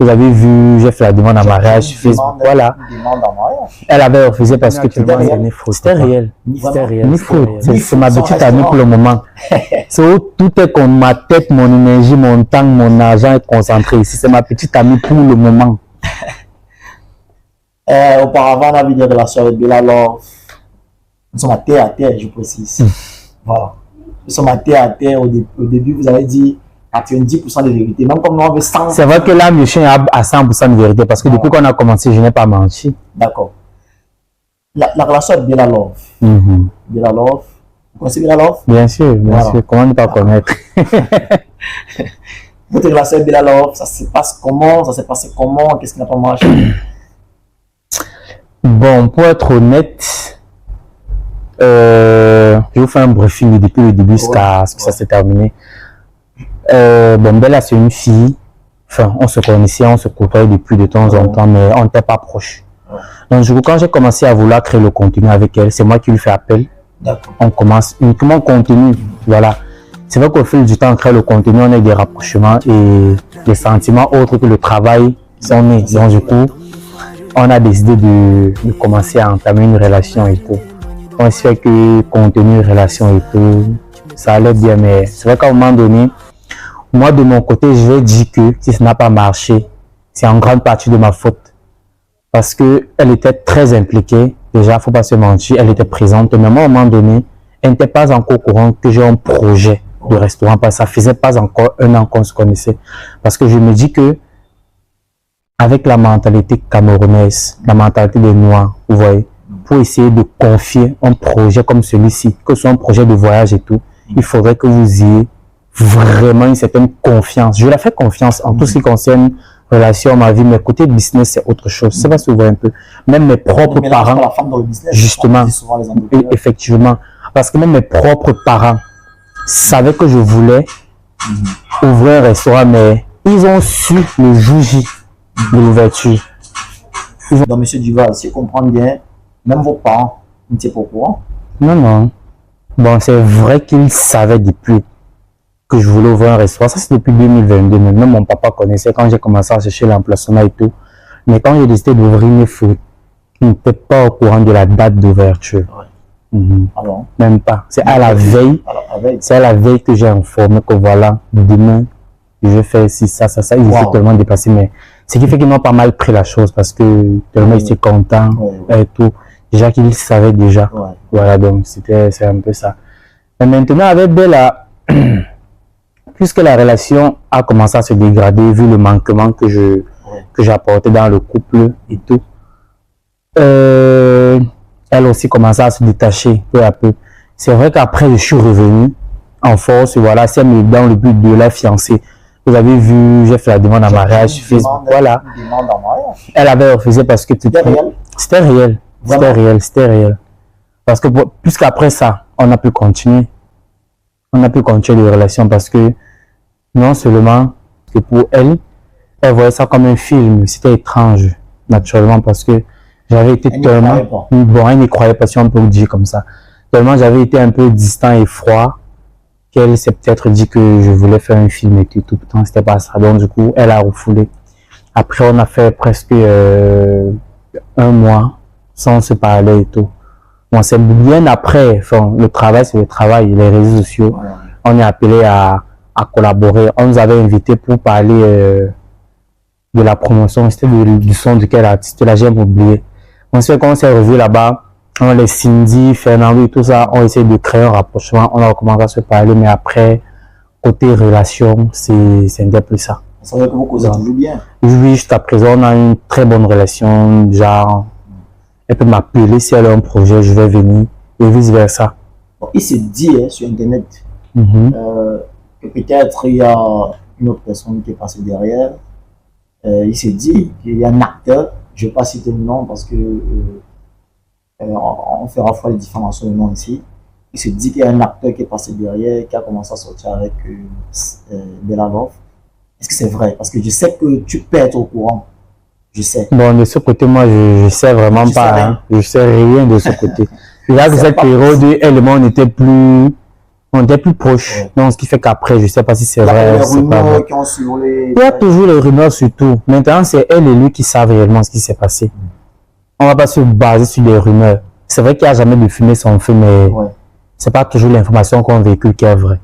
Vous avez vu, j'ai fait la demande en mariage, Facebook, voilà. Elle avait refusé parce que tout le monde c'était réel. C'était réel. Ni faute. C'est ma petite amie pour le moment. C'est où tout est comme ma tête, mon énergie, mon temps, mon argent est concentré ici. C'est ma petite amie pour le moment. Auparavant, on a vu des relations avec Bella Love. Nous sommes à terre, je précise. Voilà. Nous sommes à terre. Au début, vous avez dit 90% de vérité. Même comme nous, on veut 100%. C'est vrai que là, le chien est à 100% de vérité parce que depuis qu'on a commencé, je n'ai pas menti. D'accord. La relation avec Bella Love. Bella Love. Vous connaissez Bella Love? Bien sûr, bien sûr. Comment ne pas connaître? Votre relation avec Bella Love, ça se passe comment? Ça s'est passé comment? Qu'est-ce qui n'a pas marché? Bon, pour être honnête, je vous fais un briefing depuis le début jusqu'à ce que ça s'est terminé. Bon, Bella, c'est une fille. Enfin, on se connaissait, on se côtoyait depuis de temps en temps, mais on n'était pas proches. Donc, du coup, quand j'ai commencé à vouloir créer le contenu avec elle, c'est moi qui lui fais appel. On commence uniquement contenu. Voilà. C'est vrai qu'au fil du temps, on crée le contenu, on a des rapprochements et des sentiments autres que le travail s'en est. Donc, du coup, on a décidé de commencer à entamer une relation et tout. On se fait que contenu, relation et tout, ça allait bien, mais c'est vrai qu'à un moment donné, moi de mon côté, je vais dire que si ça n'a pas marché, c'est en grande partie de ma faute. Parce qu'elle était très impliquée, déjà, il ne faut pas se mentir, elle était présente, mais moi, à un moment donné, elle n'était pas encore au courant que j'ai un projet de restaurant, parce que ça faisait pas encore un an qu'on se connaissait. Parce que je me dis que avec la mentalité camerounaise, la mentalité des Noirs, vous voyez, pour essayer de confier un projet comme celui-ci, que ce soit un projet de voyage et tout, il faudrait que vous ayez vraiment une certaine confiance. Je la fais confiance en tout ce qui concerne relation, ma vie, mais côté business, c'est autre chose. C'est pas souvent un peu. Même mes propres parents, la femme dans le business, justement, effectivement, parce que même mes propres parents savaient que je voulais ouvrir un restaurant, mais ils ont su le jour J de l'ouverture. Donc, monsieur Duval, si je comprends bien, même vos parents n'étaient pas au courant? Non, non. Bon, c'est vrai qu'ils savaient depuis que je voulais ouvrir un restaurant. Ça, c'est depuis 2022. Même mon papa connaissait quand j'ai commencé à chercher l'emplacement et tout. Mais quand j'ai décidé d'ouvrir mes food, il n'était pas au courant de la date d'ouverture. Alors, même pas. C'est à la veille. C'est à la veille que j'ai informé que voilà, demain, je vais faire ci, ça. Ils étaient tellement dépassés. Mais ce qui fait qu'ils m'ont pas mal pris la chose parce que tellement ils étaient contents et tout. Déjà qu'ils savaient déjà. Voilà, donc c'est un peu ça. Mais maintenant, avec Bella, puisque la relation a commencé à se dégrader, vu le manquement que j'apportais dans le couple et tout, elle aussi commençait à se détacher peu à peu. C'est vrai qu'après, je suis revenu en force, voilà, c'est dans le but de la fiancer. Vous avez vu, j'ai fait la demande en mariage, Facebook, voilà. Elle avait refusé parce que c'était réel. C'était réel. C'était réel. Parce que puisqu'après ça, on a pu continuer. On a pu continuer les relations parce que non seulement que pour elle, elle voyait ça comme un film. C'était étrange, naturellement, parce que j'avais été tellement... Bon, elle n'y croyait pas, si on peut le dire comme ça. Tellement j'avais été un peu distant et froid qu'elle s'est peut-être dit que je voulais faire un film et tout. Pourtant, c'était pas ça. Donc, du coup, elle a refoulé. Après, on a fait presque un mois sans se parler et tout. Bon, c'est bien après. Enfin, le travail, c'est le travail. Les réseaux sociaux, on est appelé à collaborer. On nous avait invité pour parler de la promotion. C'était du son de quel artiste? Là, j'ai oublié. Ensuite, quand on s'est revu là-bas, les Cindy, Fernando et tout ça, on essayé de créer un rapprochement. On a commencé à se parler, mais après, côté relation, c'est un peu plus ça. Ça veut dire que vous causez toujours bien. Oui, jusqu'à présent, on a une très bonne relation. Genre, elle peut m'appeler si elle a un projet, je vais venir, et vice-versa. Bon, il se dit sur Internet que peut-être il y a une autre personne qui est passée derrière. Il se dit qu'il y a un acteur, je ne vais pas citer le nom parce que on fera fois les diffamations de nom ici. Il se dit qu'il y a un acteur qui est passé derrière, qui a commencé à sortir avec Bella Love. Est-ce que c'est vrai? Parce que je sais que tu peux être au courant. Je sais. Bon, de ce côté, moi, je sais vraiment pas. Hein. Je sais rien de ce côté. Là, que cette période, elle et moi, on n'était plus On était plus proches. Ouais. Donc, ce qui fait qu'après, je sais pas si c'est Il y a vrai, les c'est pas vrai. rumeurs qui ont survolé. Il y a toujours les rumeurs sur tout. Maintenant, c'est elle et lui qui savent réellement ce qui s'est passé. On va pas se baser sur des rumeurs. C'est vrai qu'il n'y a jamais de fumée sans feu, mais Ouais. c'est pas toujours l'information qu'on véhicule qui est vraie.